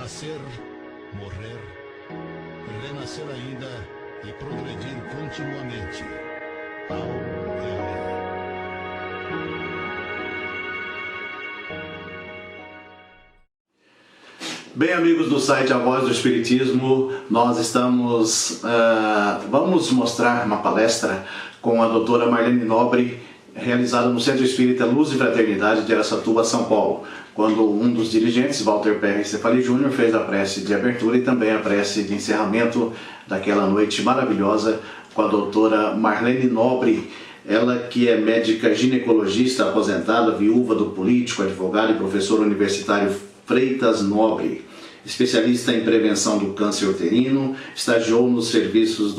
Nascer, morrer, renascer ainda e progredir continuamente. Tal é a lei. Bem, amigos do site A Voz do Espiritismo, nós vamos mostrar uma palestra com a doutora Marlene Nobre, realizada no Centro Espírita Luz e Fraternidade de Araçatuba, São Paulo, quando um dos dirigentes, Walter Pérez Cefali Júnior, fez a prece de abertura e também a prece de encerramento daquela noite maravilhosa com a doutora Marlene Nobre, ela que é médica ginecologista aposentada, viúva do político, advogado e professor universitário Freitas Nobre, especialista em prevenção do câncer uterino, estagiou nos serviços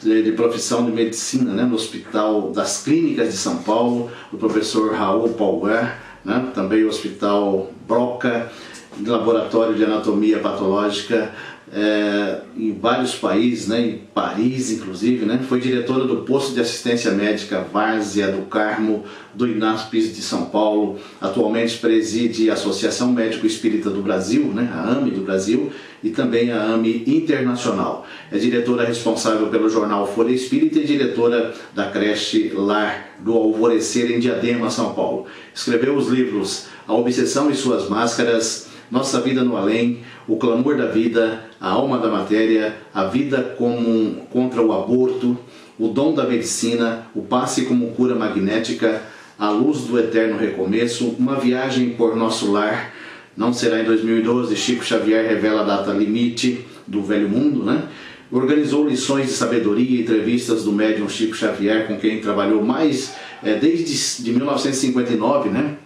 de profissão de medicina, né, no Hospital das Clínicas de São Paulo, o professor Raul Pauer, né, também o Hospital Broca, Laboratório de Anatomia Patológica, em vários países, né, em Paris inclusive, né, foi diretora do posto de assistência médica Várzea do Carmo do INASPES de São Paulo, atualmente preside a Associação Médico Espírita do Brasil, né, a AME do Brasil, e também a AME Internacional. É diretora responsável pelo jornal Folha Espírita e diretora da creche Lar do Alvorecer em Diadema, São Paulo. Escreveu os livros A Obsessão e Suas Máscaras, Nossa Vida no Além, O Clamor da Vida, A Alma da Matéria, A Vida contra o Aborto, O Dom da Medicina, O Passe como Cura Magnética, A Luz do Eterno Recomeço, Uma Viagem por Nosso Lar, Não Será em 2012, Chico Xavier Revela a Data Limite do Velho Mundo, né? Organizou lições de sabedoria e entrevistas do médium Chico Xavier, com quem trabalhou mais desde 1959, né,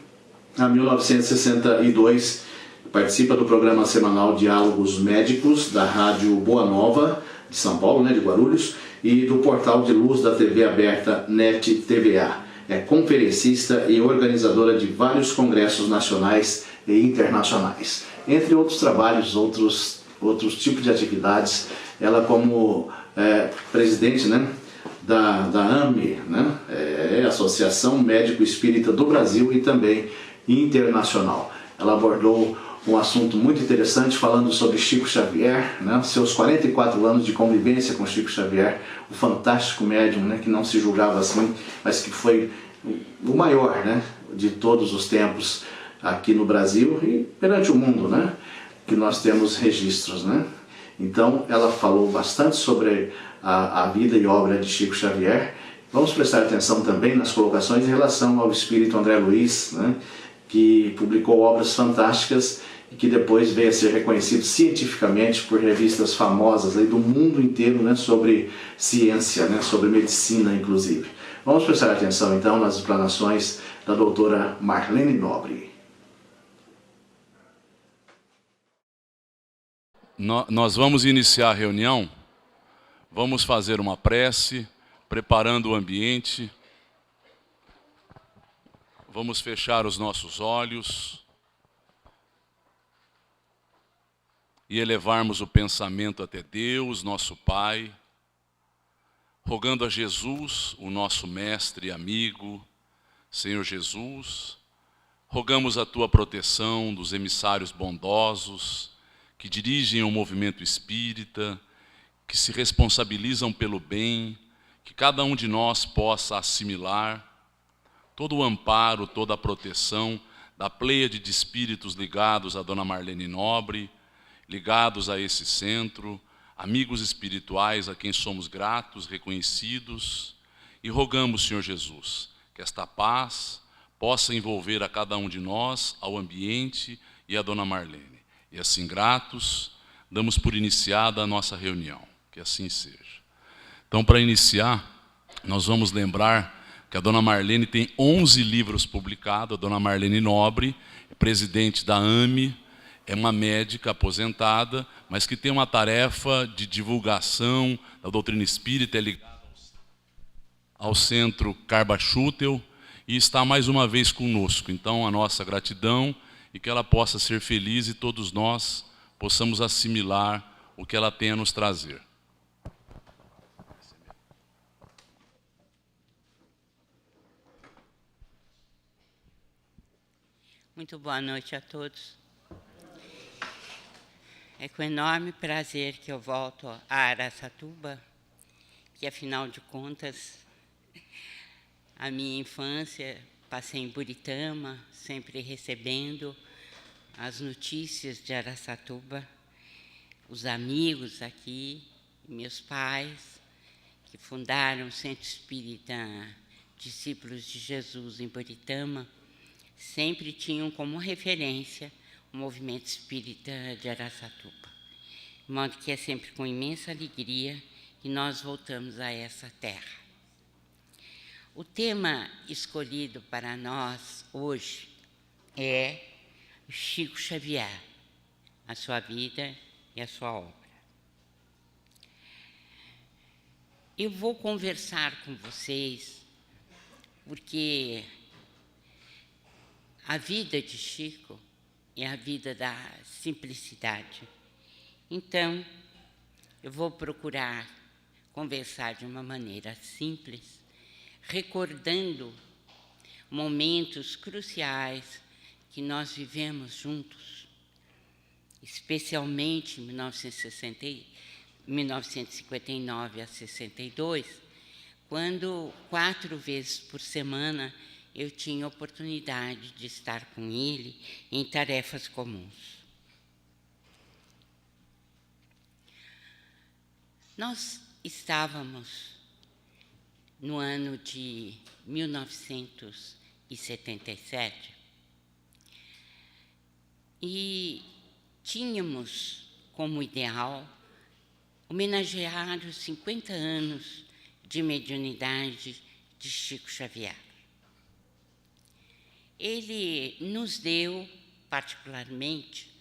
a 1962, participa do programa semanal Diálogos Médicos, da Rádio Boa Nova, de São Paulo, né, de Guarulhos, e do portal de luz da TV aberta NET TVA. É conferencista e organizadora de vários congressos nacionais e internacionais. Entre outros trabalhos, outros tipos de atividades, ela como presidente, né, da AME, né, Associação Médico Espírita do Brasil e também internacional. Ela abordou um assunto muito interessante falando sobre Chico Xavier, né, seus 44 anos de convivência com Chico Xavier, o fantástico médium, né, que não se julgava assim, mas que foi o maior, né, de todos os tempos aqui no Brasil e perante o mundo, né, que nós temos registros, né. Então ela falou bastante sobre a vida e obra de Chico Xavier. Vamos prestar atenção também nas colocações em relação ao espírito André Luiz, né, que publicou obras fantásticas e que depois veio a ser reconhecido cientificamente por revistas famosas aí do mundo inteiro, né, sobre ciência, né, sobre medicina inclusive. Vamos prestar atenção então nas explanações da doutora Marlene Nobre. Nós vamos iniciar a reunião, vamos fazer uma prece, preparando o ambiente, vamos fechar os nossos olhos e elevarmos o pensamento até Deus, nosso Pai, rogando a Jesus, o nosso mestre e amigo. Senhor Jesus, rogamos a Tua proteção dos emissários bondosos que dirigem o movimento espírita, que se responsabilizam pelo bem, que cada um de nós possa assimilar todo o amparo, toda a proteção da pleiade de espíritos ligados a Dona Marlene Nobre, ligados a esse centro, amigos espirituais a quem somos gratos, reconhecidos, e rogamos, Senhor Jesus, que esta paz possa envolver a cada um de nós, ao ambiente e a Dona Marlene. E assim, gratos, damos por iniciada a nossa reunião. Que assim seja. Então, para iniciar, nós vamos lembrar que a Dona Marlene tem 11 livros publicados. A Dona Marlene Nobre é presidente da AME, é uma médica aposentada, mas que tem uma tarefa de divulgação da doutrina espírita, é ligada ao Centro Carba Schutel, e está mais uma vez conosco. Então, a nossa gratidão e que ela possa ser feliz e todos nós possamos assimilar o que ela tem a nos trazer. Muito boa noite a todos. É com enorme prazer que eu volto a Araçatuba, que, afinal de contas, a minha infância passei em Buritama, sempre recebendo as notícias de Araçatuba, os amigos aqui, meus pais, que fundaram o Centro Espírita Discípulos de Jesus em Buritama, sempre tinham como referência o movimento espírita de Araçatuba. De modo que é sempre com imensa alegria que nós voltamos a essa terra. O tema escolhido para nós hoje é Chico Xavier, a sua vida e a sua obra. Eu vou conversar com vocês porque a vida de Chico é a vida da simplicidade. Então, eu vou procurar conversar de uma maneira simples, recordando momentos cruciais que nós vivemos juntos, especialmente em 1959 a 62, quando 4 vezes por semana eu tinha a oportunidade de estar com ele em tarefas comuns. Nós estávamos no ano de 1977 e tínhamos como ideal homenagear os 50 anos de mediunidade de Chico Xavier. Ele nos deu, particularmente,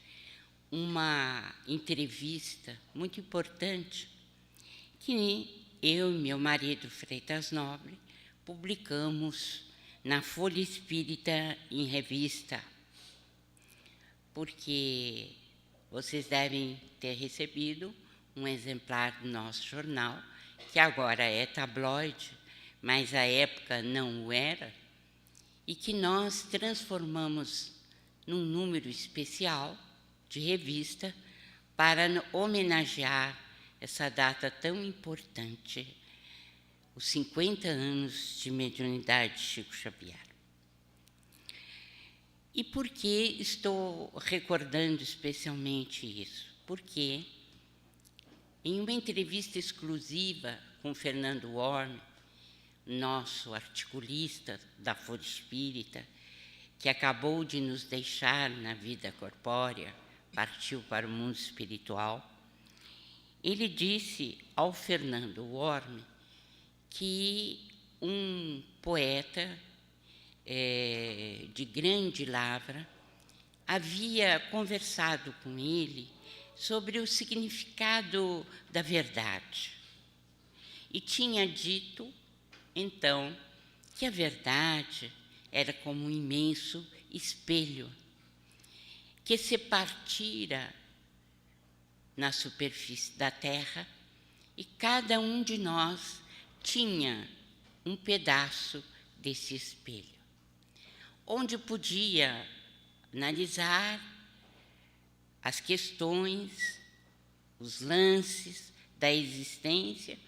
uma entrevista muito importante que eu e meu marido, Freitas Nobre, publicamos na Folha Espírita em revista, porque vocês devem ter recebido um exemplar do nosso jornal, que agora é tabloide, mas à época não o era, e que nós transformamos num número especial de revista para homenagear essa data tão importante, os 50 anos de mediunidade de Chico Xavier. E por que estou recordando especialmente isso? Porque, em uma entrevista exclusiva com Fernando Worm, nosso articulista da Folha Espírita, que acabou de nos deixar na vida corpórea, partiu para o mundo espiritual, ele disse ao Fernando Worm que um poeta de grande lavra havia conversado com ele sobre o significado da verdade e tinha dito, então, que a verdade era como um imenso espelho que se partira na superfície da terra e cada um de nós tinha um pedaço desse espelho, onde podia analisar as questões, os lances da existência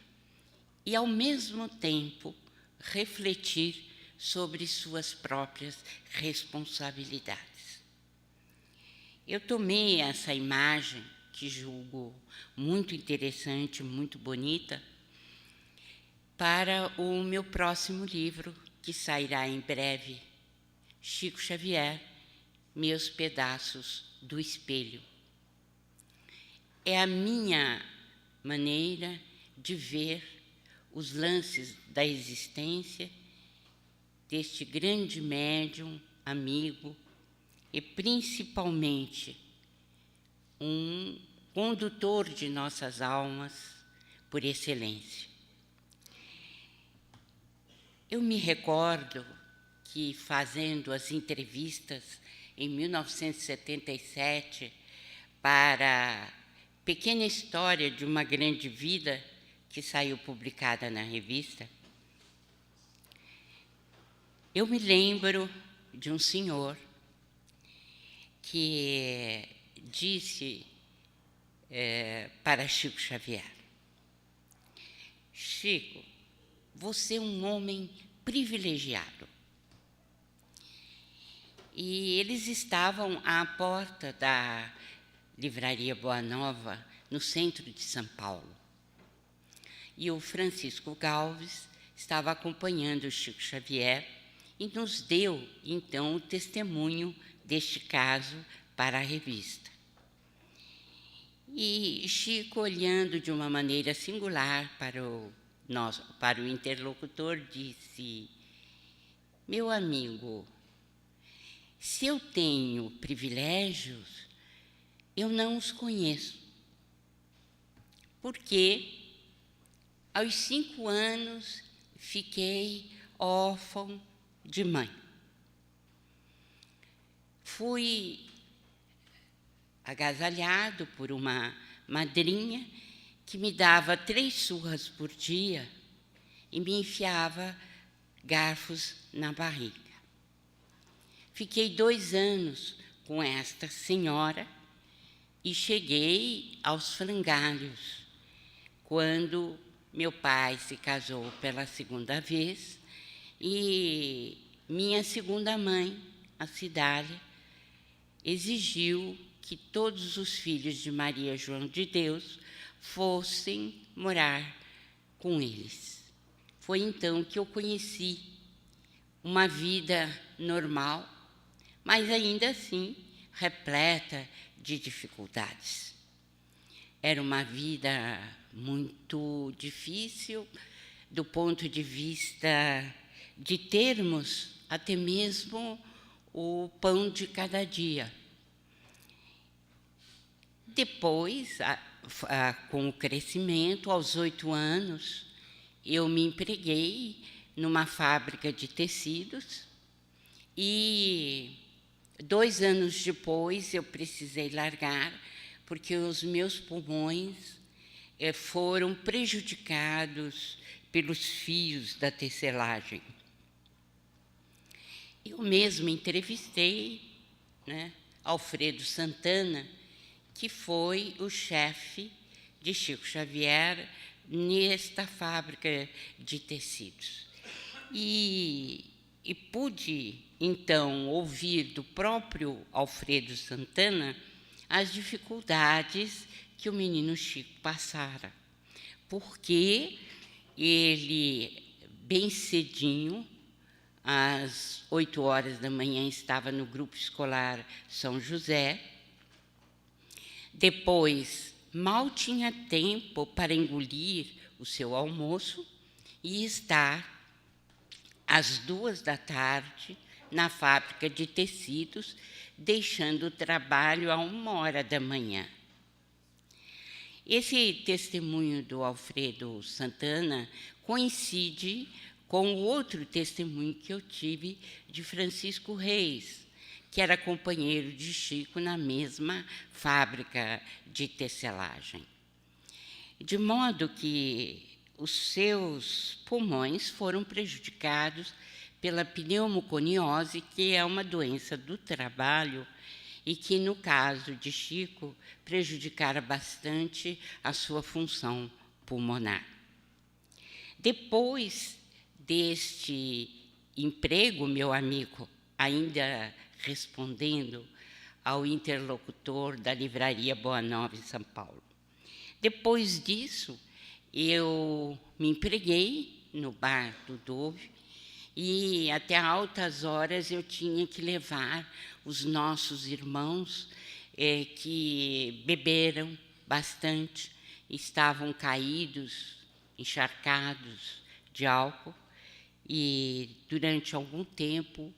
e, ao mesmo tempo, refletir sobre suas próprias responsabilidades. Eu tomei essa imagem, que julgo muito interessante, muito bonita, para o meu próximo livro, que sairá em breve, Chico Xavier, Meus Pedaços do Espelho. É a minha maneira de ver os lances da existência deste grande médium, amigo e, principalmente, um condutor de nossas almas por excelência. Eu me recordo que, fazendo as entrevistas em 1977 para Pequena História de uma Grande Vida, que saiu publicada na revista, eu me lembro de um senhor que disse para Chico Xavier: Chico, você é um homem privilegiado. E eles estavam à porta da Livraria Boa Nova, no centro de São Paulo. E o Francisco Galves estava acompanhando o Chico Xavier e nos deu, então, o testemunho deste caso para a revista. E Chico, olhando de uma maneira singular para o interlocutor, disse: meu amigo, se eu tenho privilégios, eu não os conheço. Porque aos 5 anos fiquei órfão de mãe. Fui agasalhado por uma madrinha que me dava 3 surras por dia e me enfiava garfos na barriga. Fiquei 2 anos com esta senhora e cheguei aos frangalhos, quando meu pai se casou pela 2ª vez e minha segunda mãe, a Cidália, exigiu que todos os filhos de Maria João de Deus fossem morar com eles. Foi então que eu conheci uma vida normal, mas ainda assim repleta de dificuldades. Era uma vida muito difícil do ponto de vista de termos até mesmo o pão de cada dia. Depois, com o crescimento, aos 8 anos, eu me empreguei numa fábrica de tecidos e 2 anos depois eu precisei largar porque os meus pulmões foram prejudicados pelos fios da tecelagem. Eu mesma entrevistei, Alfredo Santana, que foi o chefe de Chico Xavier nesta fábrica de tecidos. E pude, então, ouvir do próprio Alfredo Santana as dificuldades que o menino Chico passara, porque ele, bem cedinho, às 8 horas da manhã, estava no grupo escolar São José. Depois, mal tinha tempo para engolir o seu almoço e estar às 2 da tarde na fábrica de tecidos, deixando o trabalho a 1 hora da manhã. Esse testemunho do Alfredo Santana coincide com o outro testemunho que eu tive de Francisco Reis, que era companheiro de Chico na mesma fábrica de tecelagem. De modo que os seus pulmões foram prejudicados pela pneumoconiose, que é uma doença do trabalho e que, no caso de Chico, prejudicara bastante a sua função pulmonar. Depois deste emprego, meu amigo, ainda respondendo ao interlocutor da Livraria Boa Nova em São Paulo, depois disso, eu me empreguei no bar do Dove e até altas horas eu tinha que levar os nossos irmãos que beberam bastante, estavam caídos, encharcados de álcool, e durante algum tempo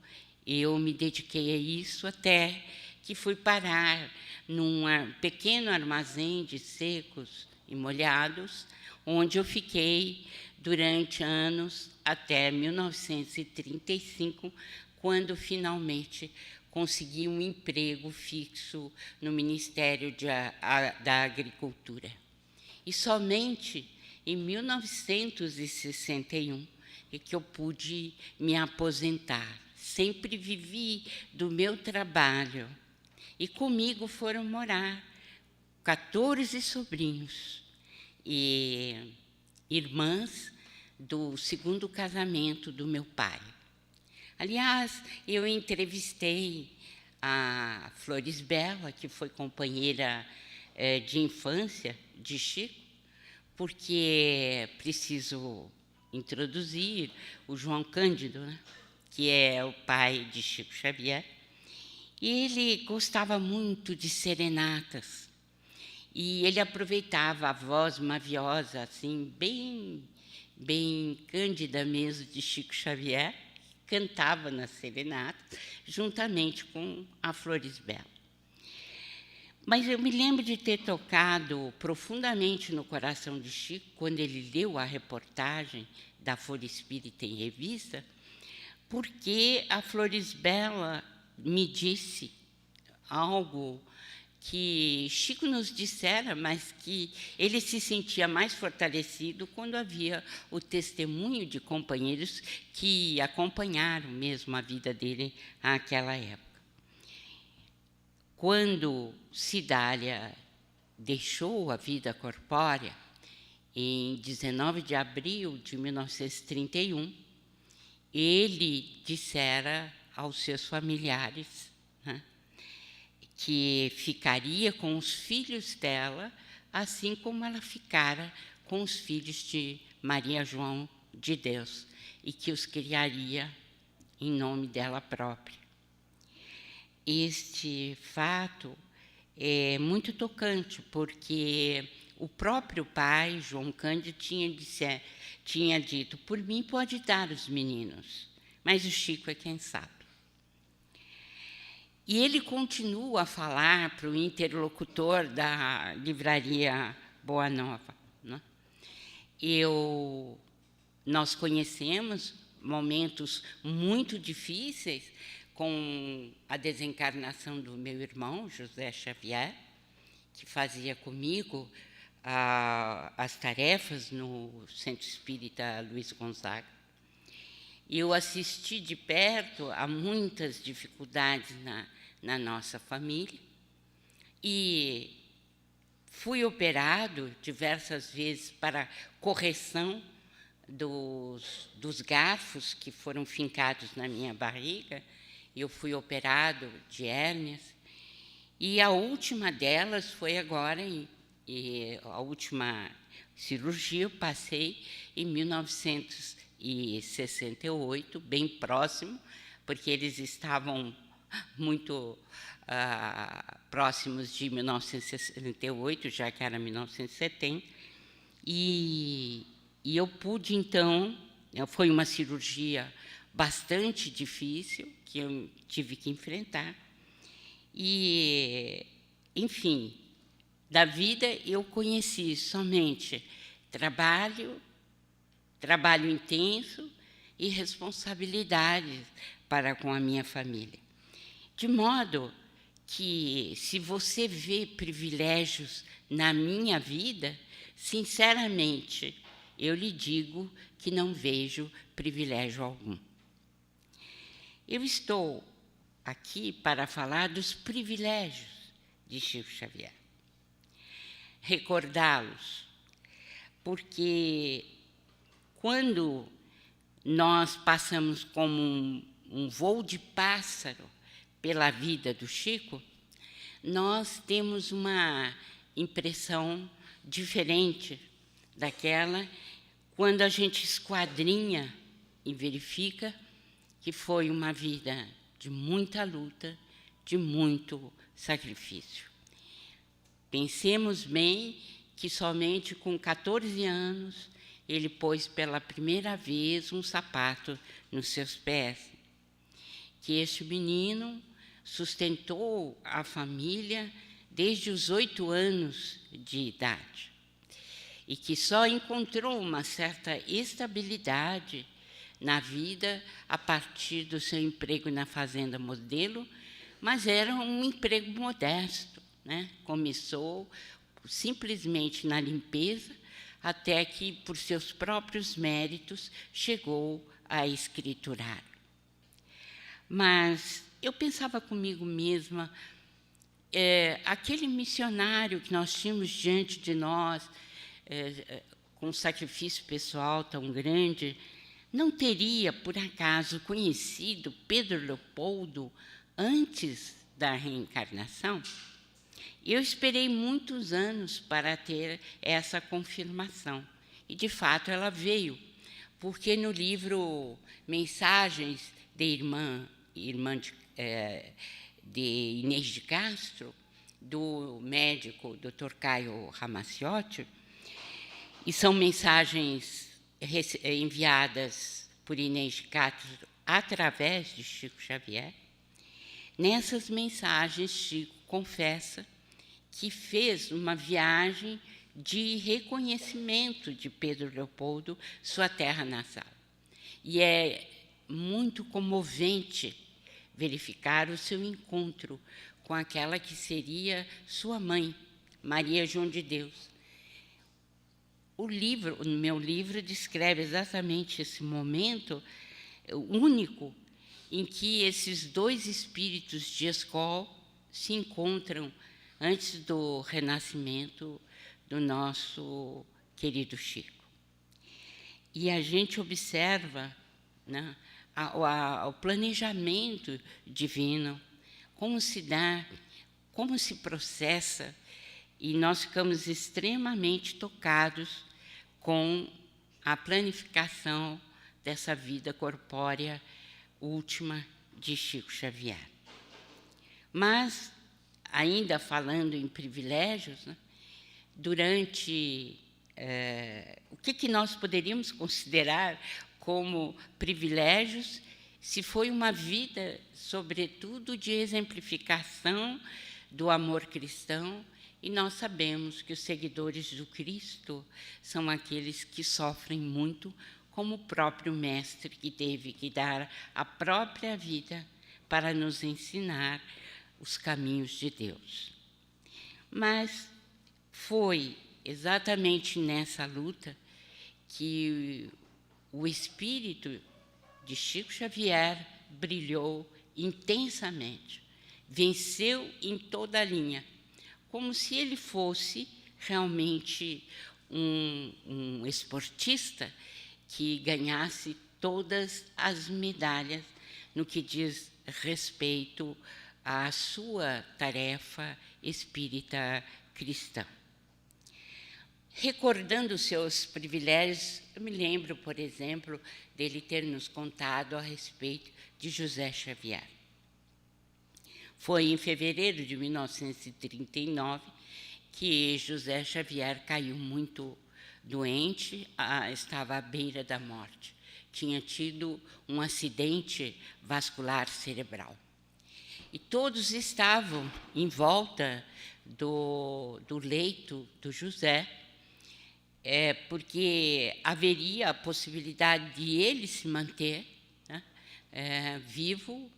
eu me dediquei a isso até que fui parar num pequeno armazém de secos e molhados, onde eu fiquei durante anos até 1935, quando finalmente consegui um emprego fixo no Ministério da Agricultura. E somente em 1961 é que eu pude me aposentar. Sempre vivi do meu trabalho E comigo foram morar 14 sobrinhos e irmãs do segundo casamento do meu pai. Aliás, eu entrevistei a Florisbela, que foi companheira de infância de Chico, porque preciso introduzir o João Cândido, né, que é o pai de Chico Xavier. E ele gostava muito de serenatas. E ele aproveitava a voz maviosa, assim, bem cândida mesmo, de Chico Xavier, cantava nas serenatas, juntamente com a Florisbela. Mas eu me lembro de ter tocado profundamente no coração de Chico, quando ele leu a reportagem da Folha Espírita em Revista, porque a Florisbela me disse algo que Chico nos dissera, mas que ele se sentia mais fortalecido quando havia o testemunho de companheiros que acompanharam mesmo a vida dele naquela época. Quando Cidália deixou a vida corpórea, em 19 de abril de 1931, ele dissera aos seus familiares, né, que ficaria com os filhos dela, assim como ela ficara com os filhos de Maria João de Deus, e que os criaria em nome dela própria. Este fato é muito tocante, porque o próprio pai, João Cândido, tinha dito: por mim pode dar os meninos, mas o Chico é quem sabe. E ele continua a falar para o interlocutor da livraria Boa Nova, né? Nós conhecemos momentos muito difíceis com a desencarnação do meu irmão, José Xavier, que fazia comigo as tarefas no Centro Espírita Luiz Gonzaga. Eu assisti de perto a muitas dificuldades na nossa família e fui operado diversas vezes para correção dos garfos que foram fincados na minha barriga. Eu fui operado de hérnias e a última delas foi agora, a última cirurgia eu passei em 1968, bem próximo, porque eles estavam muito próximos de 1968, já que era 1970, e eu pude, então, foi uma cirurgia bastante difícil, que eu tive que enfrentar, e, enfim, da vida eu conheci somente trabalho intenso e responsabilidades para com a minha família. De modo que, se você vê privilégios na minha vida, sinceramente, eu lhe digo que não vejo privilégio algum. Eu estou aqui para falar dos privilégios de Chico Xavier, recordá-los, porque quando nós passamos como um voo de pássaro pela vida do Chico, nós temos uma impressão diferente daquela quando a gente esquadrinha e verifica que foi uma vida de muita luta, de muito sacrifício. Pensemos bem que somente com 14 anos ele pôs pela primeira vez um sapato nos seus pés, que este menino sustentou a família desde os 8 anos de idade, e que só encontrou uma certa estabilidade na vida a partir do seu emprego na Fazenda Modelo, mas era um emprego modesto, né? Começou simplesmente na limpeza, até que, por seus próprios méritos, chegou a escriturar. Mas eu pensava comigo mesma, aquele missionário que nós tínhamos diante de nós, com um sacrifício pessoal tão grande, não teria, por acaso, conhecido Pedro Leopoldo antes da reencarnação? Eu esperei muitos anos para ter essa confirmação. E, de fato, ela veio, porque no livro Mensagens de Inês de Castro, do médico Dr. Caio Ramaciotti, e são mensagens enviadas por Inês de Castro através de Chico Xavier. Nessas mensagens, Chico confessa que fez uma viagem de reconhecimento de Pedro Leopoldo, sua terra natal. E é muito comovente verificar o seu encontro com aquela que seria sua mãe, Maria João de Deus. O meu livro descreve exatamente esse momento único em que esses dois espíritos de escola se encontram antes do renascimento do nosso querido Chico. E a gente observa, né, o planejamento divino, como se dá, como se processa, e nós ficamos extremamente tocados com a planificação dessa vida corpórea última de Chico Xavier. Mas, ainda falando em privilégios, né, durante o que nós poderíamos considerar como privilégios, se foi uma vida, sobretudo, de exemplificação do amor cristão, e nós sabemos que os seguidores do Cristo são aqueles que sofrem muito, como o próprio Mestre, que teve que dar a própria vida para nos ensinar os caminhos de Deus. Mas foi exatamente nessa luta que o espírito de Chico Xavier brilhou intensamente, venceu em toda a linha, como se ele fosse realmente um esportista que ganhasse todas as medalhas no que diz respeito à sua tarefa espírita cristã. Recordando os seus privilégios, eu me lembro, por exemplo, dele ter nos contado a respeito de José Xavier. Foi em fevereiro de 1939 que José Xavier caiu muito doente, estava à beira da morte. Tinha tido um acidente vascular cerebral. E todos estavam em volta do leito do José, porque haveria a possibilidade de ele se manter, né, vivo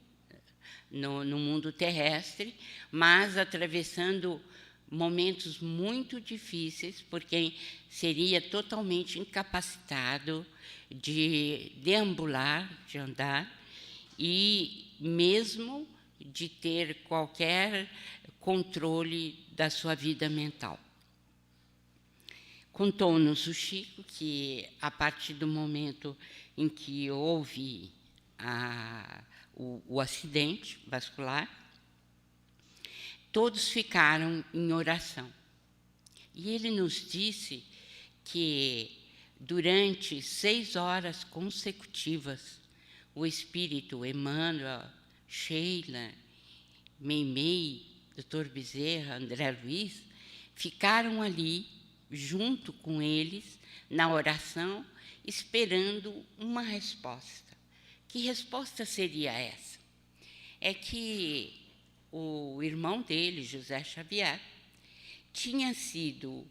no mundo terrestre, mas atravessando momentos muito difíceis, porque seria totalmente incapacitado de deambular, de andar, e mesmo de ter qualquer controle da sua vida mental. Contou-nos o Chico que, a partir do momento em que houve o acidente vascular, todos ficaram em oração. E ele nos disse que, durante 6 horas consecutivas, o espírito Emmanuel, Sheila, Meimei, Dr. Bezerra, André Luiz, ficaram ali, junto com eles, na oração, esperando uma resposta. Que resposta seria essa? É que o irmão dele, José Xavier, tinha sido,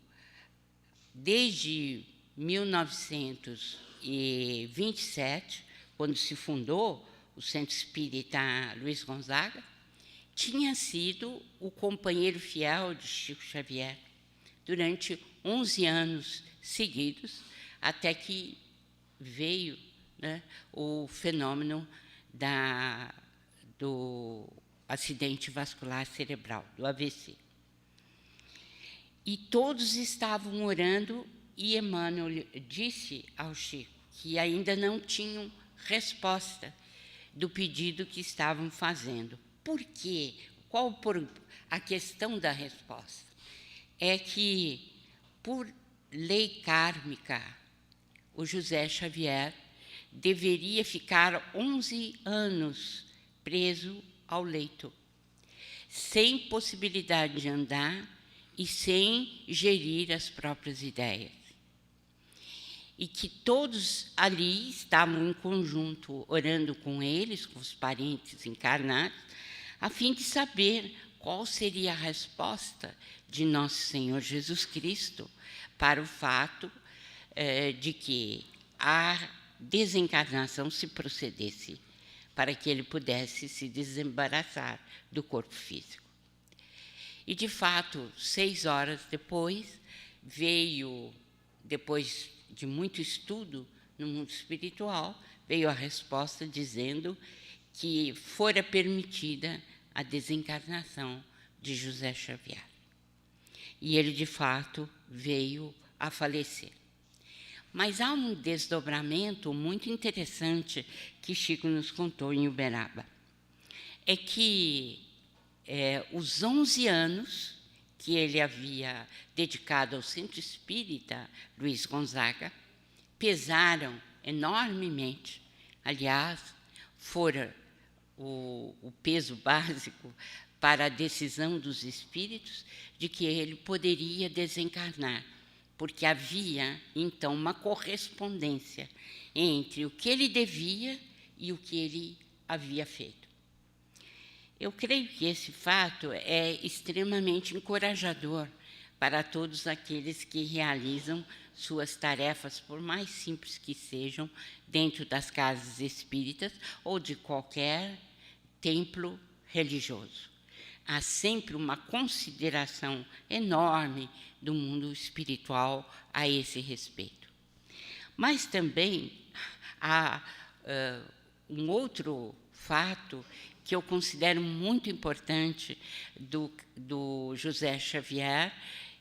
desde 1927, quando se fundou o Centro Espírita Luiz Gonzaga, tinha sido o companheiro fiel de Chico Xavier durante 11 anos seguidos, até que veio, né, o fenômeno do acidente vascular cerebral, do AVC. E todos estavam orando, e Emmanuel disse ao Chico que ainda não tinham resposta do pedido que estavam fazendo. Por quê? Qual a questão da resposta? É que, por lei kármica, o José Xavier deveria ficar 11 anos preso ao leito, sem possibilidade de andar e sem gerir as próprias ideias. E que todos ali estavam em conjunto, orando com eles, com os parentes encarnados, a fim de saber qual seria a resposta de Nosso Senhor Jesus Cristo para o fato de que a desencarnação se procedesse, para que ele pudesse se desembaraçar do corpo físico. E, de fato, 6 horas depois, veio, depois de muito estudo no mundo espiritual, veio a resposta dizendo que fora permitida a desencarnação de José Xavier. E ele, de fato, veio a falecer. Mas há um desdobramento muito interessante que Chico nos contou em Uberaba. É que os 11 anos que ele havia dedicado ao Centro Espírita Luiz Gonzaga pesaram enormemente. Aliás, fora o peso básico para a decisão dos espíritos de que ele poderia desencarnar, porque havia, então, uma correspondência entre o que ele devia e o que ele havia feito. Eu creio que esse fato é extremamente encorajador para todos aqueles que realizam suas tarefas, por mais simples que sejam, dentro das casas espíritas ou de qualquer templo religioso. Há sempre uma consideração enorme do mundo espiritual a esse respeito. Mas também há um outro fato que eu considero muito importante do José Xavier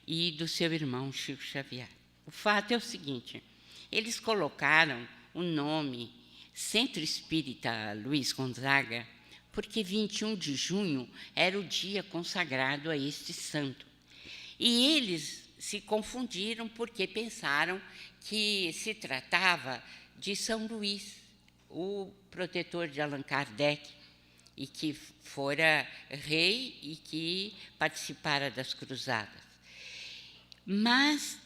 e do seu irmão Chico Xavier. O fato é o seguinte: eles colocaram o nome Centro Espírita Luiz Gonzaga porque 21 de junho era o dia consagrado a este santo. E eles se confundiram porque pensaram que se tratava de São Luís, o protetor de Allan Kardec, e que fora rei e que participara das cruzadas. Mas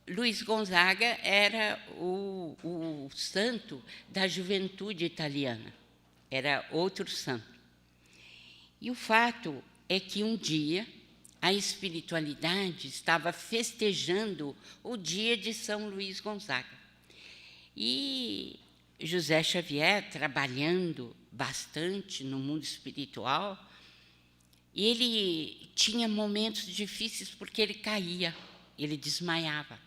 Luiz Gonzaga era o santo da juventude italiana, era outro santo. E o fato é que um dia a espiritualidade estava festejando o dia de São Luís Gonzaga. E José Xavier, trabalhando bastante no mundo espiritual, ele tinha momentos difíceis porque ele caía, ele desmaiava.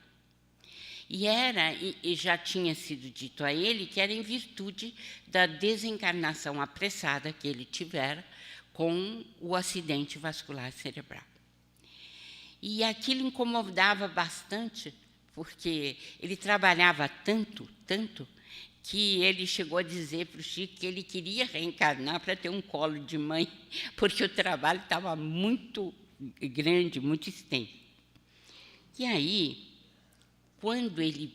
E já tinha sido dito a ele que era em virtude da desencarnação apressada que ele tivera com o acidente vascular cerebral. E aquilo incomodava bastante, porque ele trabalhava tanto, que ele chegou a dizer para o Chico que ele queria reencarnar para ter um colo de mãe, porque o trabalho estava muito grande, muito extenso. E aí, quando ele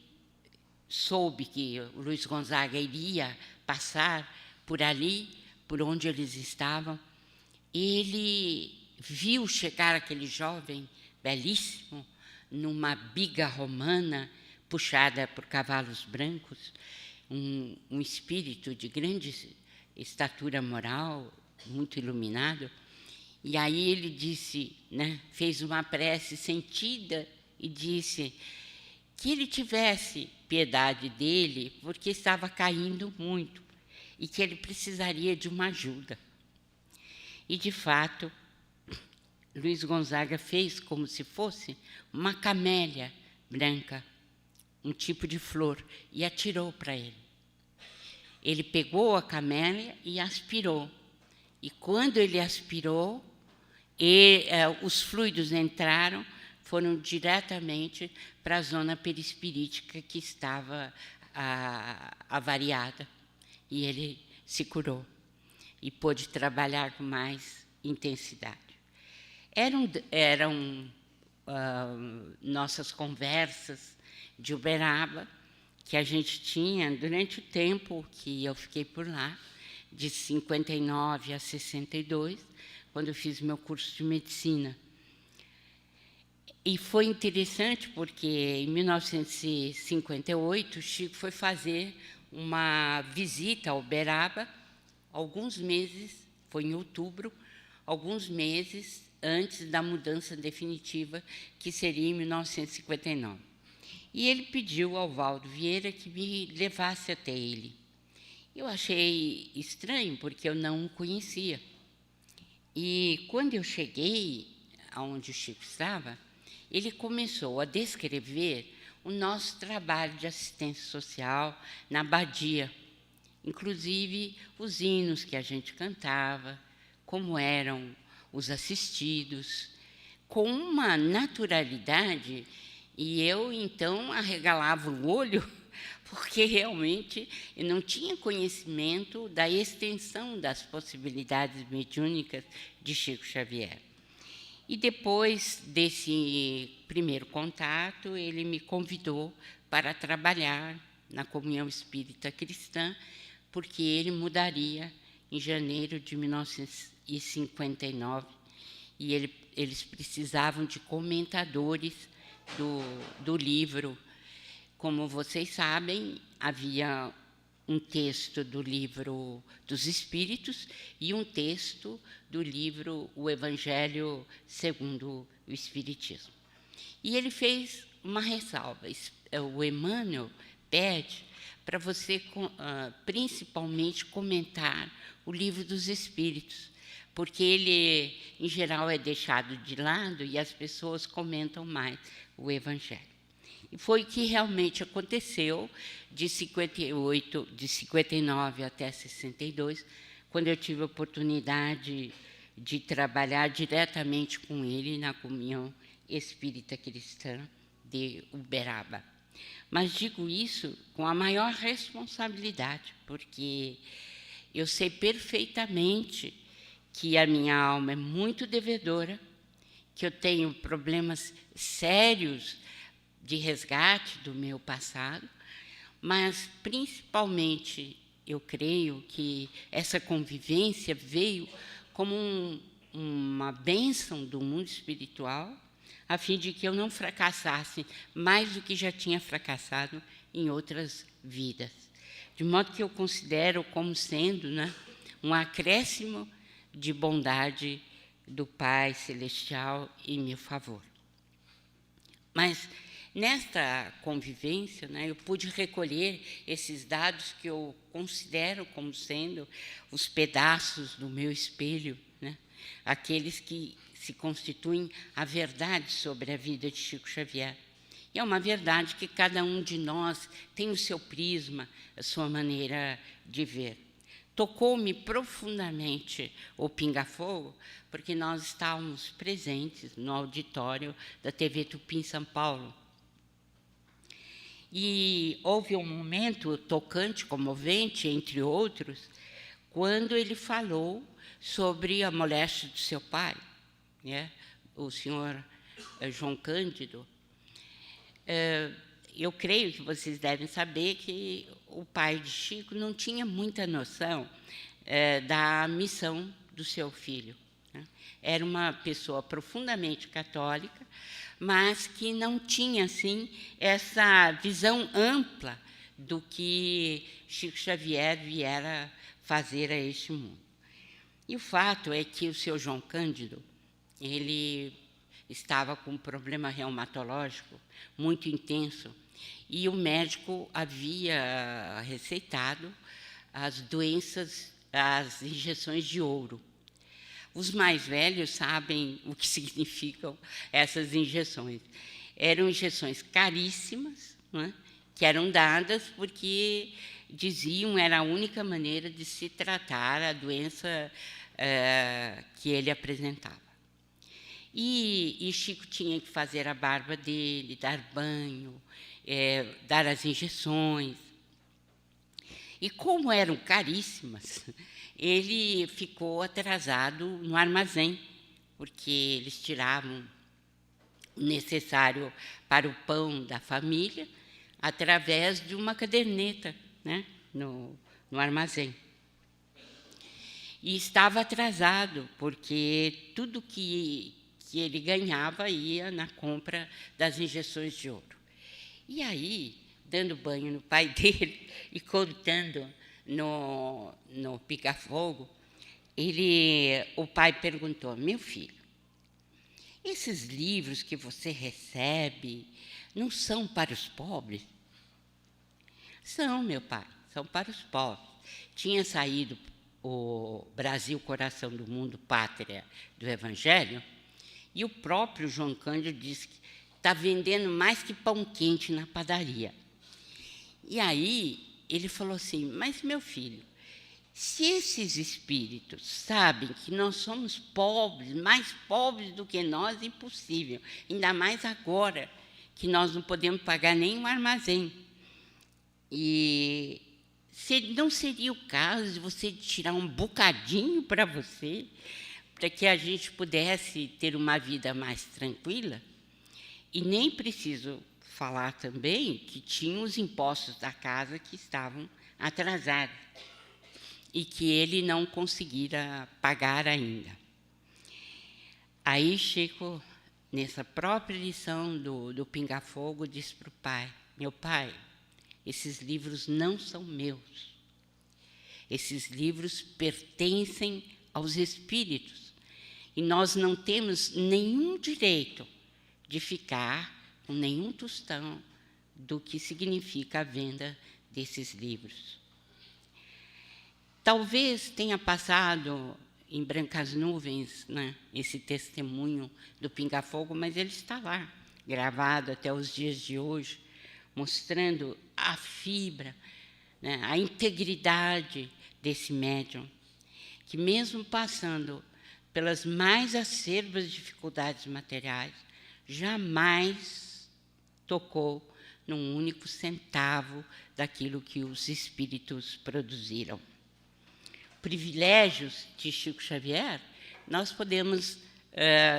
soube que o Luiz Gonzaga iria passar por ali, por onde eles estavam, ele viu chegar aquele jovem belíssimo numa biga romana puxada por cavalos brancos, um espírito de grande estatura moral, muito iluminado. E aí ele disse, fez uma prece sentida e disse que ele tivesse piedade dele, porque estava caindo muito e que ele precisaria de uma ajuda. E, de fato, Luiz Gonzaga fez como se fosse uma camélia branca, um tipo de flor, e atirou para ele. Ele pegou a camélia e aspirou. E quando ele aspirou, os fluidos entraram, foram diretamente para a zona perispirítica que estava avariada. E ele se curou e pôde trabalhar com mais intensidade. Eram nossas conversas de Uberaba, que a gente tinha durante o tempo que eu fiquei por lá, de 59 a 62, quando eu fiz meu curso de medicina. E foi interessante porque, em 1958, o Chico foi fazer uma visita a Uberaba, alguns meses, foi em outubro, alguns meses antes da mudança definitiva, que seria em 1959. E ele pediu ao Valdo Vieira que me levasse até ele. Eu achei estranho, porque eu não o conhecia. E, quando eu cheguei aonde o Chico estava, ele começou a descrever o nosso trabalho de assistência social na abadia, inclusive os hinos que a gente cantava, como eram os assistidos, com uma naturalidade, e eu, então, arregalava o olho, porque realmente eu não tinha conhecimento da extensão das possibilidades mediúnicas de Chico Xavier. E depois desse primeiro contato, ele me convidou para trabalhar na Comunhão Espírita Cristã, porque ele mudaria em janeiro de 1959, e eles precisavam de comentadores do livro. Como vocês sabem, havia um texto do livro dos Espíritos e um texto do livro O Evangelho segundo o Espiritismo. E ele fez uma ressalva. O Emmanuel pede para você, principalmente, comentar o livro dos Espíritos, porque ele, em geral, é deixado de lado e as pessoas comentam mais o Evangelho. E foi o que realmente aconteceu de 59 até 62, quando eu tive a oportunidade de trabalhar diretamente com ele na Comunhão Espírita Cristã de Uberaba. Mas digo isso com a maior responsabilidade, porque eu sei perfeitamente que a minha alma é muito devedora, que eu tenho problemas sérios de resgate do meu passado, mas, principalmente, eu creio que essa convivência veio como uma bênção do mundo espiritual, a fim de que eu não fracassasse mais do que já tinha fracassado em outras vidas. De modo que eu considero como sendo, né, um acréscimo de bondade do Pai Celestial em meu favor. Mas, nesta convivência, né, eu pude recolher esses dados que eu considero como sendo os pedaços do meu espelho, né, aqueles que se constituem a verdade sobre a vida de Chico Xavier. E é uma verdade que cada um de nós tem o seu prisma, a sua maneira de ver. Tocou-me profundamente o Pinga-Fogo, porque nós estávamos presentes no auditório da TV Tupi em São Paulo. E houve um momento tocante, comovente, entre outros, quando ele falou sobre a moléstia do seu pai, né, o senhor João Cândido. Eu creio que vocês devem saber que o pai de Chico não tinha muita noção da missão do seu filho, né? Era uma pessoa profundamente católica, mas que não tinha, assim, essa visão ampla do que Chico Xavier viera fazer a este mundo. E o fato é que o seu João Cândido, ele estava com um problema reumatológico muito intenso, e o médico havia receitado as injeções de ouro. Os mais velhos sabem o que significam essas injeções. Eram injeções caríssimas, né, que eram dadas porque diziam era a única maneira de se tratar a doença que ele apresentava. E Chico tinha que fazer a barba dele, dar banho, dar as injeções. E como eram caríssimas, ele ficou atrasado no armazém, porque eles tiravam o necessário para o pão da família através de uma caderneta, né, no armazém. E estava atrasado, porque tudo que ele ganhava ia na compra das injeções de ouro. E aí, dando banho no pai dele e contando no pica-fogo, o pai perguntou: meu filho, esses livros que você recebe não são para os pobres? São, meu pai, são para os pobres. Tinha saído o Brasil, Coração do Mundo, Pátria do Evangelho, e o próprio João Cândido disse que está vendendo mais que pão quente na padaria. E aí ele falou assim: mas, meu filho, se esses espíritos sabem que nós somos pobres, mais pobres do que nós, impossível, ainda mais agora, que nós não podemos pagar nem um armazém. E não seria o caso de você tirar um bocadinho para você, para que a gente pudesse ter uma vida mais tranquila? E nem preciso falar também que tinha os impostos da casa que estavam atrasados e que ele não conseguira pagar ainda. Aí Chico, nessa própria lição do Pinga Fogo, disse para o pai: meu pai, esses livros não são meus. Esses livros pertencem aos espíritos e nós não temos nenhum direito de ficar com nenhum tostão do que significa a venda desses livros. Talvez tenha passado em brancas nuvens, né, esse testemunho do Pinga Fogo, mas ele está lá, gravado até os dias de hoje, mostrando a fibra, né, a integridade desse médium, que mesmo passando pelas mais acerbas dificuldades materiais, jamais tocou num único centavo daquilo que os espíritos produziram. Privilégios de Chico Xavier, nós podemos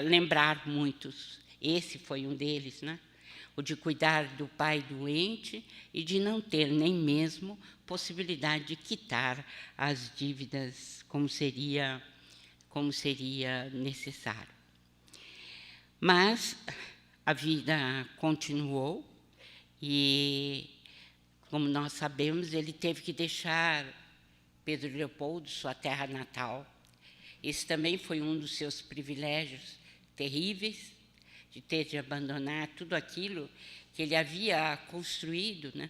lembrar muitos. Esse foi um deles, né? O de cuidar do pai doente e de não ter nem mesmo possibilidade de quitar as dívidas como seria necessário. Mas a vida continuou e, como nós sabemos, ele teve que deixar Pedro Leopoldo, sua terra natal. Esse também foi um dos seus privilégios terríveis, de ter de abandonar tudo aquilo que ele havia construído, né,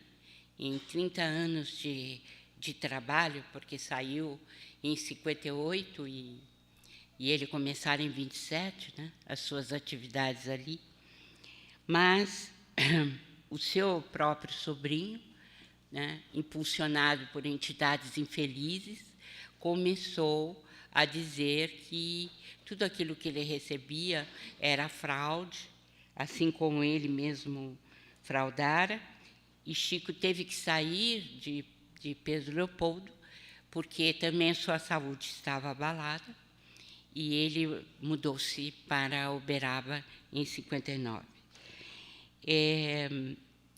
em 30 anos de trabalho, porque saiu em 58 e ele começara em 27, né, as suas atividades ali. Mas o seu próprio sobrinho, né, impulsionado por entidades infelizes, começou a dizer que tudo aquilo que ele recebia era fraude, assim como ele mesmo fraudara, e Chico teve que sair de Pedro Leopoldo, porque também sua saúde estava abalada, e ele mudou-se para Uberaba em 59.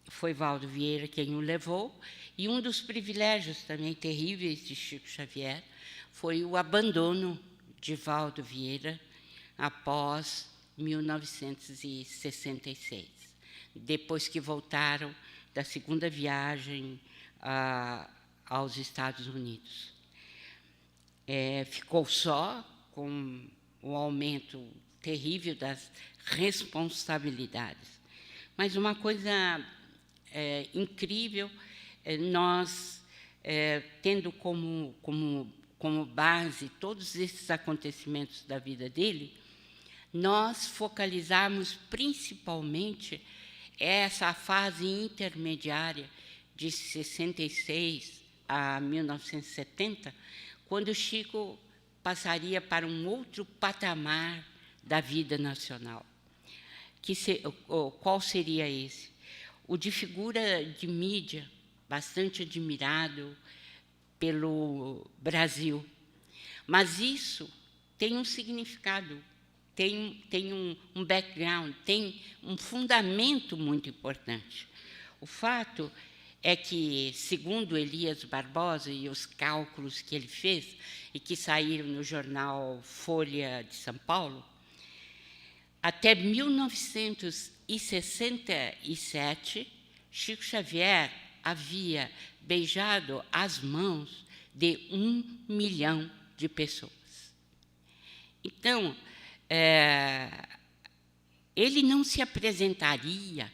Foi Valdo Vieira quem o levou, e um dos privilégios também terríveis de Chico Xavier foi o abandono de Valdo Vieira após 1966, depois que voltaram da segunda viagem aos Estados Unidos. Ficou só, com o aumento terrível das responsabilidades. Mas uma coisa incrível, nós, tendo como base todos esses acontecimentos da vida dele, nós focalizarmos principalmente essa fase intermediária de 66 a 1970, quando o Chico passaria para um outro patamar da vida nacional. Qual seria esse? O de figura de mídia, bastante admirado pelo Brasil. Mas isso tem um significado, tem um background, tem um fundamento muito importante. O fato é que, segundo Elias Barbosa e os cálculos que ele fez, e que saíram no jornal Folha de São Paulo, até 1967, Chico Xavier havia beijado as mãos de 1 milhão de pessoas. Então, ele não se apresentaria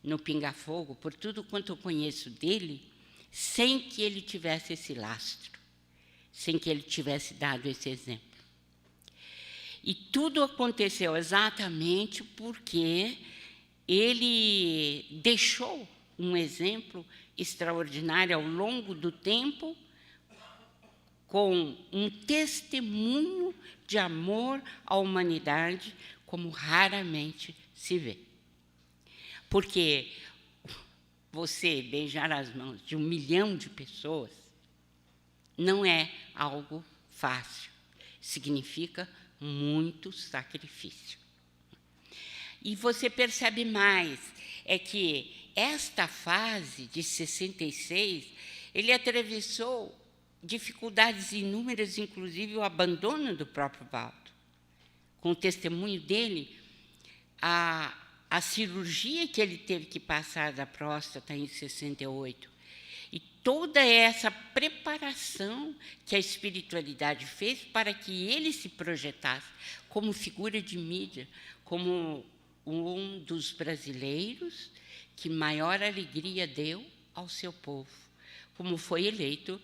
no Pinga Fogo, por tudo quanto eu conheço dele, sem que ele tivesse esse lastro, sem que ele tivesse dado esse exemplo. E tudo aconteceu exatamente porque ele deixou um exemplo extraordinário ao longo do tempo, com um testemunho de amor à humanidade, como raramente se vê. Porque você beijar as mãos de 1 milhão de pessoas não é algo fácil. Significa muito sacrifício. E você percebe mais, é que esta fase de 66, ele atravessou dificuldades inúmeras, inclusive o abandono do próprio Valdo. Com o testemunho dele, a cirurgia que ele teve que passar da próstata em 68, e toda essa preparação que a espiritualidade fez para que ele se projetasse como figura de mídia, como um dos brasileiros que maior alegria deu ao seu povo, como foi eleito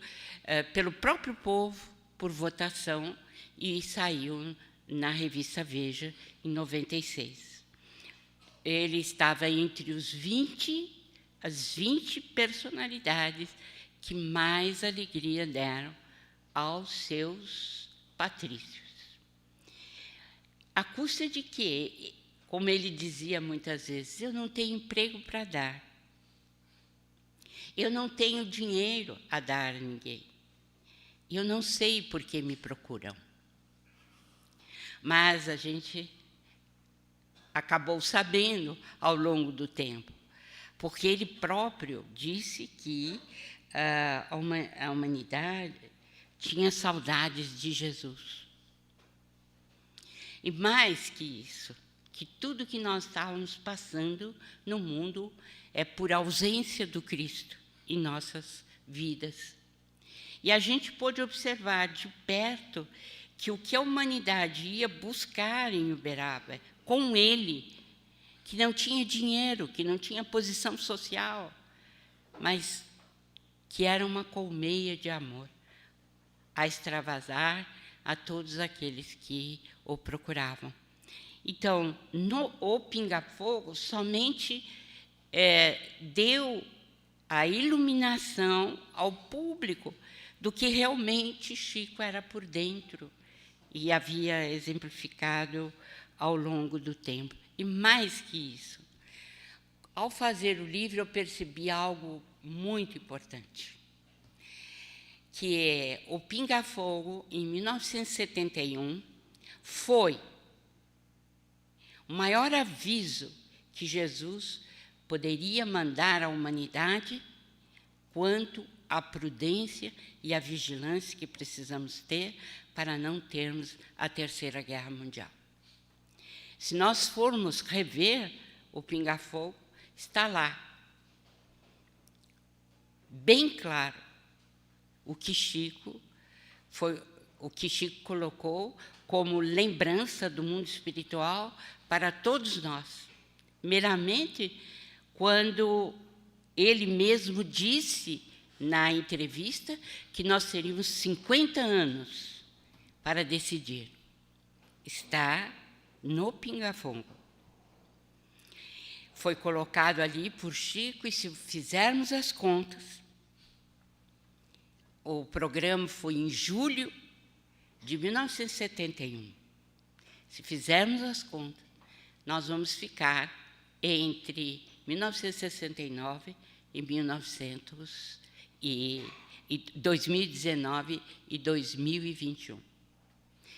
pelo próprio povo, por votação, e saiu na revista Veja, em 96. Ele estava entre as 20 personalidades que mais alegria deram aos seus patrícios. À custa de quê? Como ele dizia muitas vezes, eu não tenho emprego para dar. Eu não tenho dinheiro a dar a ninguém. Eu não sei por que me procuram. Mas a gente acabou sabendo ao longo do tempo, porque ele próprio disse que a humanidade tinha saudades de Jesus. E mais que isso, que tudo que nós estávamos passando no mundo é por ausência do Cristo em nossas vidas. E a gente pôde observar de perto que o que a humanidade ia buscar em Uberaba, com ele, que não tinha dinheiro, que não tinha posição social, mas que era uma colmeia de amor, a extravasar a todos aqueles que o procuravam. Então, o Pinga Fogo somente deu a iluminação ao público do que realmente Chico era por dentro e havia exemplificado ao longo do tempo. E mais que isso, ao fazer o livro, eu percebi algo muito importante, que é o Pinga Fogo, em 1971, foi o maior aviso que Jesus poderia mandar à humanidade quanto à prudência e à vigilância que precisamos ter para não termos a Terceira Guerra Mundial. Se nós formos rever o Pinga Fogo, está lá, bem claro, o que Chico colocou como lembrança do mundo espiritual para todos nós. Meramente, quando ele mesmo disse na entrevista que nós teríamos 50 anos para decidir. Está no Pinga Fogo. Foi colocado ali por Chico, e se fizermos as contas, o programa foi em julho de 1971. Se fizermos as contas, nós vamos ficar entre 1969 e 2019 e 2021.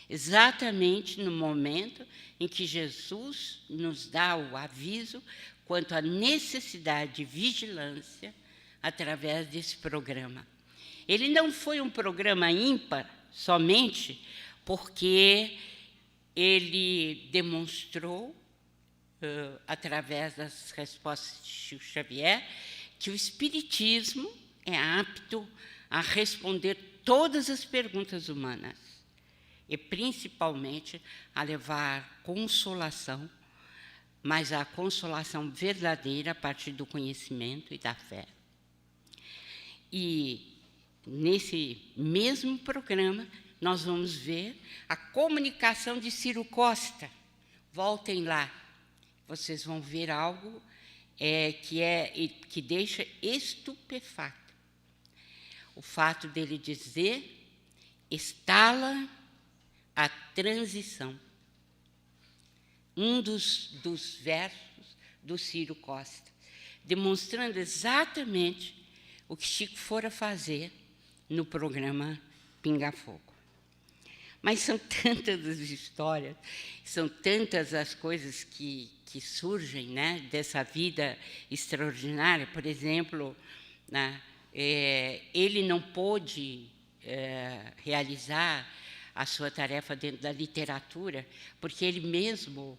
Exatamente no momento em que Jesus nos dá o aviso quanto à necessidade de vigilância através desse programa. Ele não foi um programa ímpar somente porque ele demonstrou, através das respostas de Chico Xavier, que o Espiritismo é apto a responder todas as perguntas humanas e, principalmente, a levar consolação, mas a consolação verdadeira a partir do conhecimento e da fé. E, nesse mesmo programa, nós vamos ver a comunicação de Ciro Costa. Voltem lá, vocês vão ver algo que deixa estupefato. O fato dele dizer: estala a transição. Um dos versos do Ciro Costa, demonstrando exatamente o que Chico fora fazer no programa Pinga Fogo. Mas são tantas as histórias, são tantas as coisas que surgem, né, dessa vida extraordinária. Por exemplo, né, ele não pôde realizar a sua tarefa dentro da literatura, porque ele mesmo,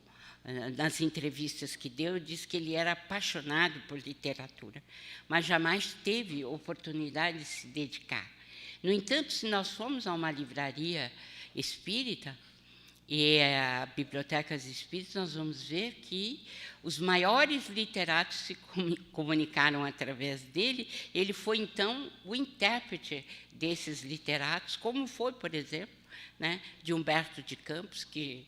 nas entrevistas que deu, disse que ele era apaixonado por literatura, mas jamais teve oportunidade de se dedicar. No entanto, se nós formos a uma livraria espírita e a bibliotecas espíritas, nós vamos ver que os maiores literatos se comunicaram através dele. Ele foi, então, o intérprete desses literatos, como foi, por exemplo, né, de Humberto de Campos, que,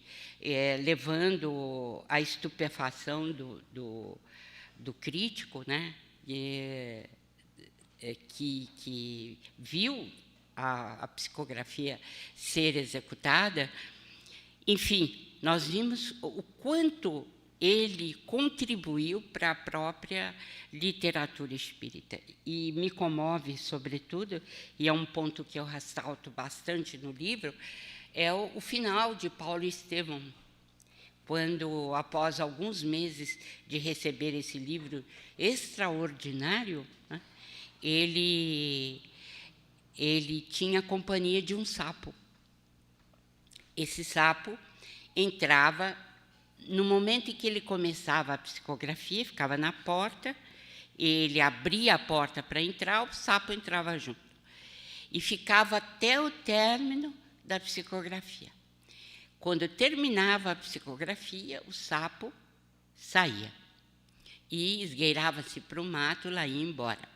levando a estupefação do crítico, né, que viu a psicografia ser executada. Enfim, nós vimos o quanto ele contribuiu para a própria literatura espírita. E me comove, sobretudo, e é um ponto que eu ressalto bastante no livro, é o final de Paulo Estevão, quando, após alguns meses de receber esse livro extraordinário, né, ele tinha a companhia de um sapo. Esse sapo entrava, no momento em que ele começava a psicografia, ficava na porta, ele abria a porta para entrar, o sapo entrava junto. E ficava até o término da psicografia. Quando terminava a psicografia, o sapo saía e esgueirava-se para o mato, lá ia embora.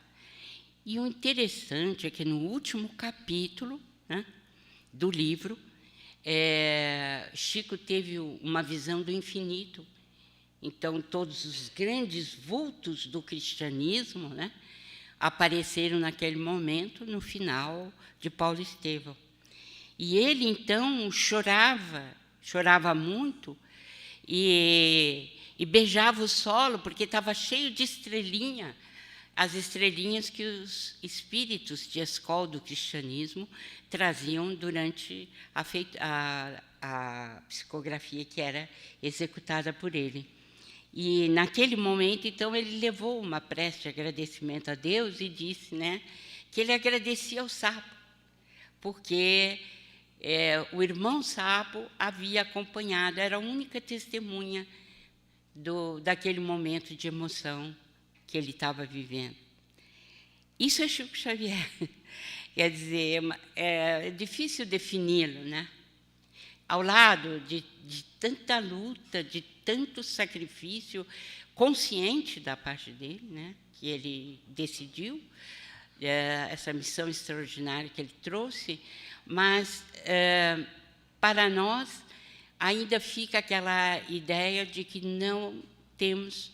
E o interessante é que, no último capítulo, né, do livro, Chico teve uma visão do infinito. Então, todos os grandes vultos do cristianismo, né, apareceram naquele momento, no final de Paulo Estevão. E ele, então, chorava muito, e beijava o solo, porque estava cheio de estrelinha, as estrelinhas que os espíritos de escola do cristianismo traziam durante a psicografia que era executada por ele. E, naquele momento, então, ele levou uma prece de agradecimento a Deus e disse, né, que ele agradecia ao sapo, porque o irmão sapo havia acompanhado, era a única testemunha daquele momento de emoção que ele estava vivendo. Isso é Chico Xavier. Quer dizer, é difícil defini-lo, né? Ao lado de tanta luta, de tanto sacrifício consciente da parte dele, né, que ele decidiu, essa missão extraordinária que ele trouxe, mas, para nós, ainda fica aquela ideia de que não temos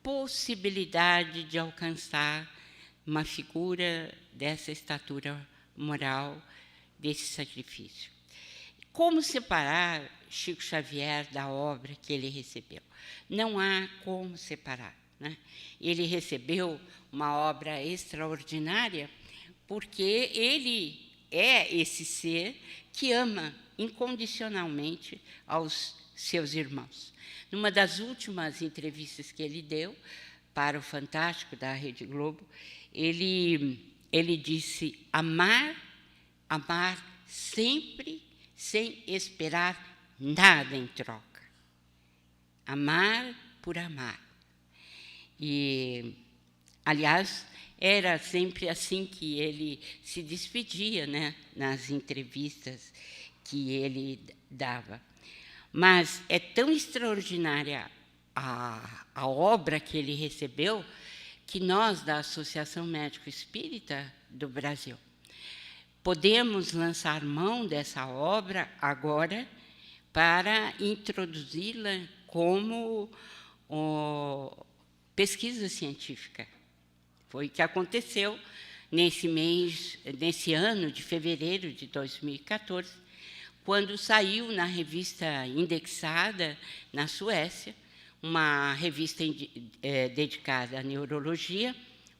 possibilidade de alcançar uma figura dessa estatura moral desse sacrifício. Como separar Chico Xavier da obra que ele recebeu? Não há como separar, né? Ele recebeu uma obra extraordinária porque ele é esse ser que ama incondicionalmente aos seus irmãos. Numa das últimas entrevistas que ele deu para o Fantástico da Rede Globo, ele disse: amar sempre, sem esperar nada em troca. Amar por amar. E, aliás, era sempre assim que ele se despedia, né, nas entrevistas que ele dava. Mas é tão extraordinária a obra que ele recebeu que nós, da Associação Médico Espírita do Brasil, podemos lançar mão dessa obra agora para introduzi-la como pesquisa científica. Foi o que aconteceu nesse ano de fevereiro de 2014, quando saiu na revista indexada na Suécia, uma revista dedicada à neurologia,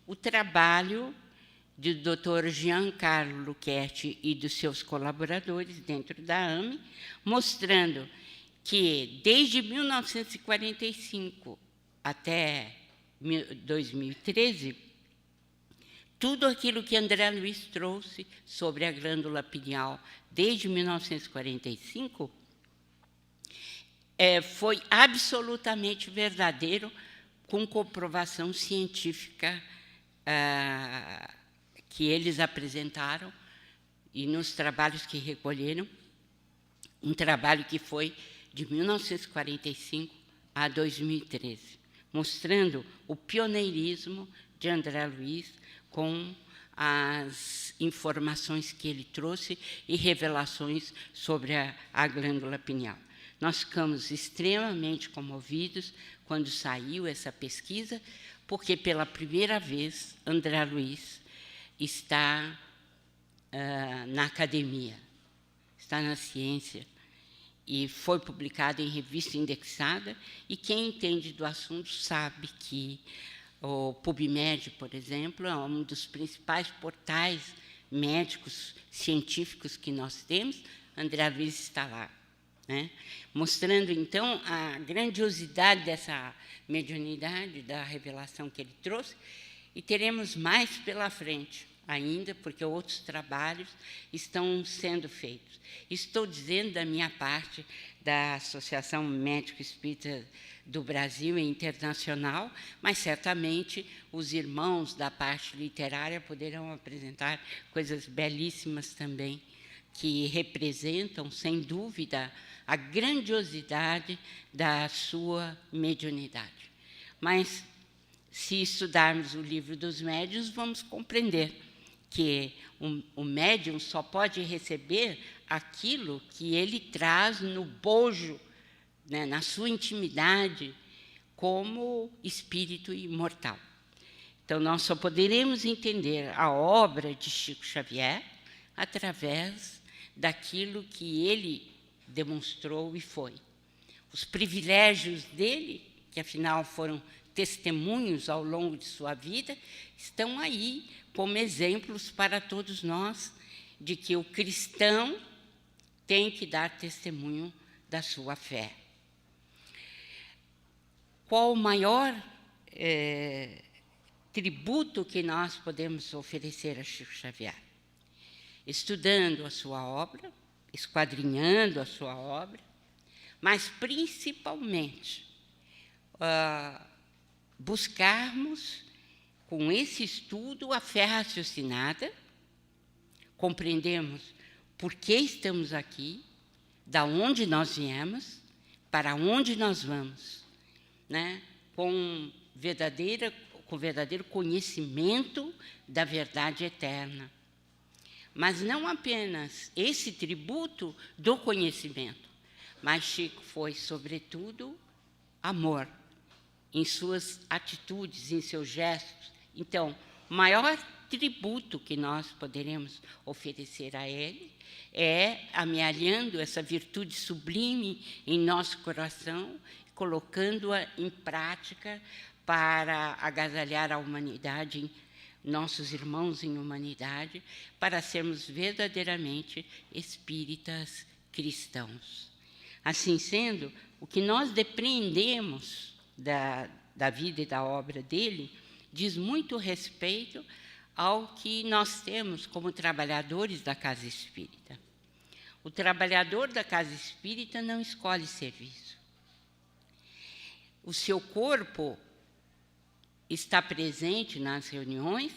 o trabalho do Dr. Giancarlo Lucchetti e dos seus colaboradores dentro da AME, mostrando que, desde 1945 até 2013, tudo aquilo que André Luiz trouxe sobre a glândula pineal desde 1945 foi absolutamente verdadeiro, com comprovação científica que eles apresentaram e nos trabalhos que recolheram, um trabalho que foi de 1945 a 2013, mostrando o pioneirismo de André Luiz com as informações que ele trouxe e revelações sobre a glândula pineal. Nós ficamos extremamente comovidos quando saiu essa pesquisa, porque, pela primeira vez, André Luiz está na academia, está na ciência, e foi publicado em revista indexada, e quem entende do assunto sabe que o PubMed, por exemplo, é um dos principais portais médicos científicos que nós temos. André Luiz está lá, né? Mostrando, então, a grandiosidade dessa mediunidade, da revelação que ele trouxe, e teremos mais pela frente ainda, porque outros trabalhos estão sendo feitos. Estou dizendo da minha parte, da Associação Médico Espírita do Brasil e internacional, mas certamente os irmãos da parte literária poderão apresentar coisas belíssimas também, que representam, sem dúvida, a grandiosidade da sua mediunidade. Mas, se estudarmos o livro dos médiuns, vamos compreender que o médium só pode receber aquilo que ele traz no bojo, né, na sua intimidade, como espírito imortal. Então, nós só poderemos entender a obra de Chico Xavier através daquilo que ele demonstrou e foi. Os privilégios dele, que afinal foram testemunhos ao longo de sua vida, estão aí como exemplos para todos nós de que o cristão tem que dar testemunho da sua fé. Qual o maior tributo que nós podemos oferecer a Chico Xavier? Estudando a sua obra, esquadrinhando a sua obra, mas, principalmente, buscarmos, com esse estudo, a fé raciocinada, compreendemos por que estamos aqui, da onde nós viemos, para onde nós vamos, né? com verdadeiro conhecimento da verdade eterna. Mas não apenas esse tributo do conhecimento, mas Chico foi, sobretudo, amor, em suas atitudes, em seus gestos. Então, o maior tributo que nós poderemos oferecer a Ele é amealhando essa virtude sublime em nosso coração, colocando-a em prática para agasalhar a humanidade, nossos irmãos em humanidade, para sermos verdadeiramente espíritas cristãos. Assim sendo, o que nós depreendemos da vida e da obra dele diz muito respeito ao que nós temos como trabalhadores da casa espírita. O trabalhador da casa espírita não escolhe serviço. O seu corpo está presente nas reuniões,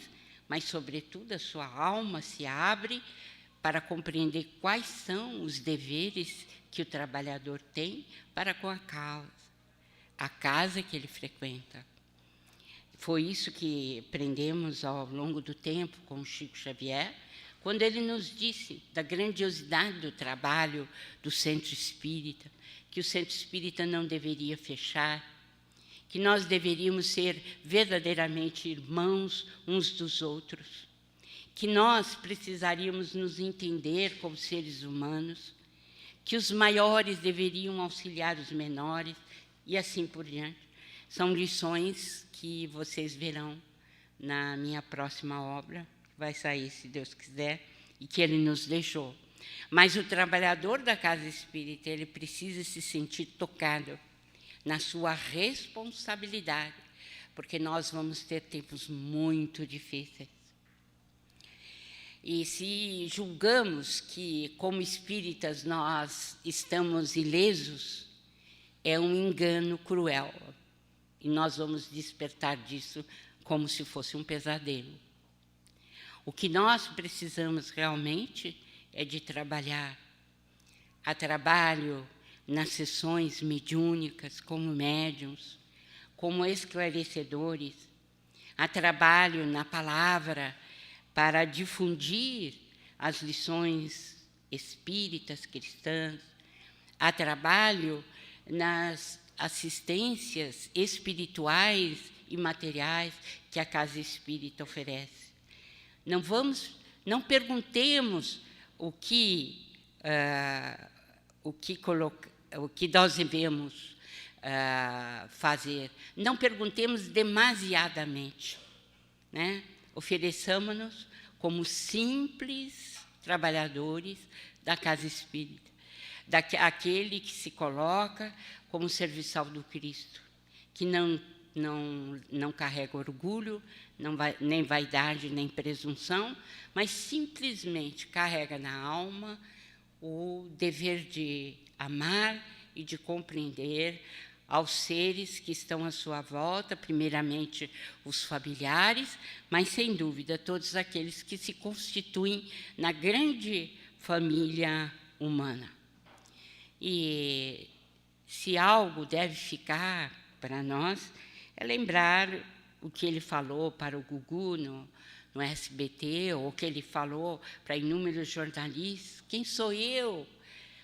mas, sobretudo, a sua alma se abre para compreender quais são os deveres que o trabalhador tem para com a casa que ele frequenta. Foi isso que aprendemos ao longo do tempo com o Chico Xavier, quando ele nos disse da grandiosidade do trabalho do centro espírita, que o centro espírita não deveria fechar, que nós deveríamos ser verdadeiramente irmãos uns dos outros, que nós precisaríamos nos entender como seres humanos, que os maiores deveriam auxiliar os menores, e assim por diante. São lições que vocês verão na minha próxima obra, que vai sair, se Deus quiser, e que ele nos deixou. Mas o trabalhador da casa espírita, ele precisa se sentir tocado na sua responsabilidade, porque nós vamos ter tempos muito difíceis. E se julgamos que, como espíritas, nós estamos ilesos, é um engano cruel. E nós vamos despertar disso como se fosse um pesadelo. O que nós precisamos realmente é de trabalhar. Há trabalho nas sessões mediúnicas, como médiuns, como esclarecedores. Há trabalho na palavra para difundir as lições espíritas, cristãs. Há trabalho nas assistências espirituais e materiais que a casa espírita oferece. Não perguntemos o que nós devemos fazer. Não perguntemos demasiadamente, né? Ofereçamos-nos como simples trabalhadores da casa espírita, aquele que se coloca como serviçal do Cristo, que não carrega orgulho, nem vaidade, nem presunção, mas simplesmente carrega na alma o dever de amar e de compreender aos seres que estão à sua volta, primeiramente os familiares, mas, sem dúvida, todos aqueles que se constituem na grande família humana. E se algo deve ficar para nós, é lembrar o que ele falou para o Gugu no SBT, ou o que ele falou para inúmeros jornalistas. Quem sou eu?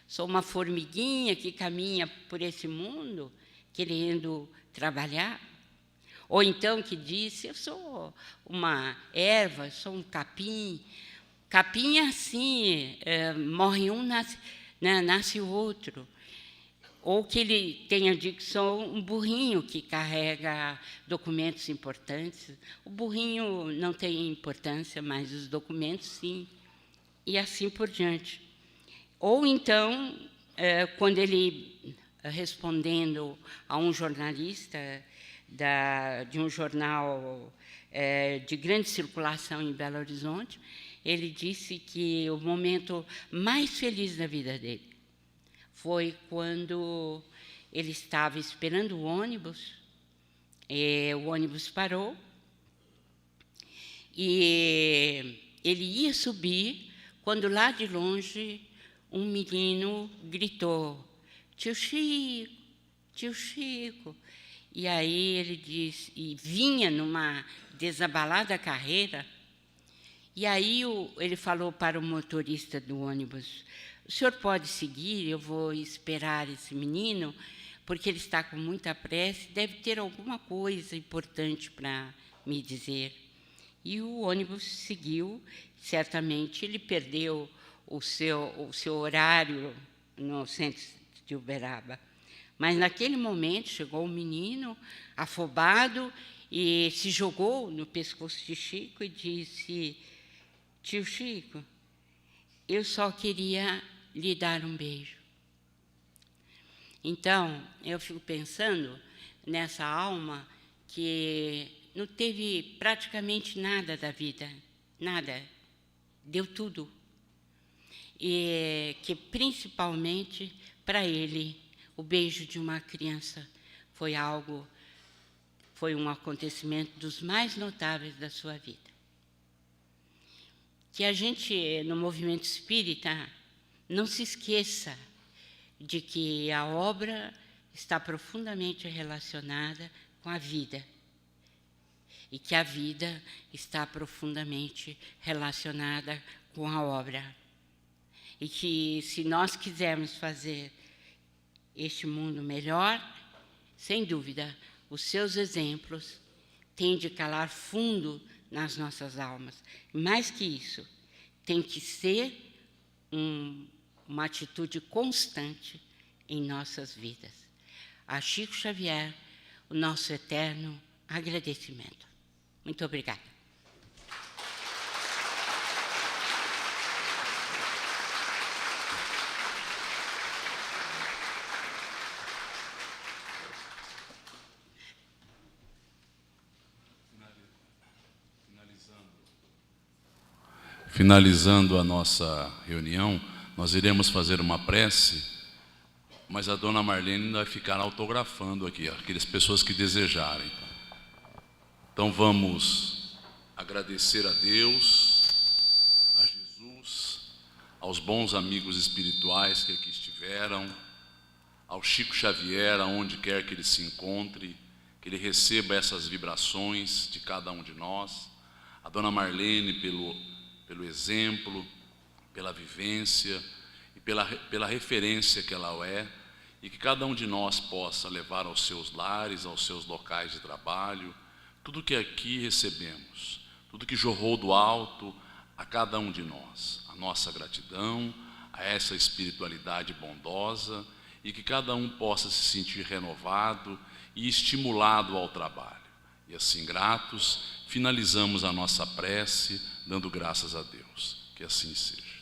Sou uma formiguinha que caminha por esse mundo querendo trabalhar? Ou então que disse, eu sou uma erva, sou um capim. Capim é assim, morre um, nasce o outro. Ou que ele tenha dito que sou um burrinho que carrega documentos importantes. O burrinho não tem importância, mas os documentos, sim. E assim por diante. Ou então, quando ele, respondendo a um jornalista de um jornal de grande circulação em Belo Horizonte, ele disse que o momento mais feliz da vida dele foi quando ele estava esperando o ônibus parou, e ele ia subir, quando lá de longe um menino gritou, tio Chico. E aí ele disse, e vinha numa desabalada carreira, e aí ele falou para o motorista do ônibus, o senhor pode seguir, eu vou esperar esse menino, porque ele está com muita pressa, deve ter alguma coisa importante para me dizer. E o ônibus seguiu. Certamente ele perdeu o seu horário no centro de Uberaba. Mas naquele momento chegou um menino afobado e se jogou no pescoço de Chico e disse: tio Chico, eu só queria lhe dar um beijo. Então, eu fico pensando nessa alma que não teve praticamente nada da vida, nada, deu tudo. E que, principalmente, para ele, o beijo de uma criança foi um acontecimento dos mais notáveis da sua vida. Que a gente, no movimento espírita, não se esqueça de que a obra está profundamente relacionada com a vida e que a vida está profundamente relacionada com a obra. E que, se nós quisermos fazer este mundo melhor, sem dúvida, os seus exemplos têm de calar fundo nas nossas almas. Mais que isso, tem que ser uma atitude constante em nossas vidas. A Chico Xavier, o nosso eterno agradecimento. Muito obrigada. Finalizando a nossa reunião, nós iremos fazer uma prece, mas a dona Marlene vai ficar autografando aqui, aquelas pessoas que desejarem. Então vamos agradecer a Deus, a Jesus, aos bons amigos espirituais que aqui estiveram, ao Chico Xavier, aonde quer que ele se encontre, que ele receba essas vibrações de cada um de nós, a dona Marlene pelo exemplo, pela vivência e pela referência que ela é, e que cada um de nós possa levar aos seus lares, aos seus locais de trabalho, tudo que aqui recebemos, tudo que jorrou do alto a cada um de nós, a nossa gratidão a essa espiritualidade bondosa, e que cada um possa se sentir renovado e estimulado ao trabalho. E assim, gratos, finalizamos a nossa prece, dando graças a Deus. Que assim seja.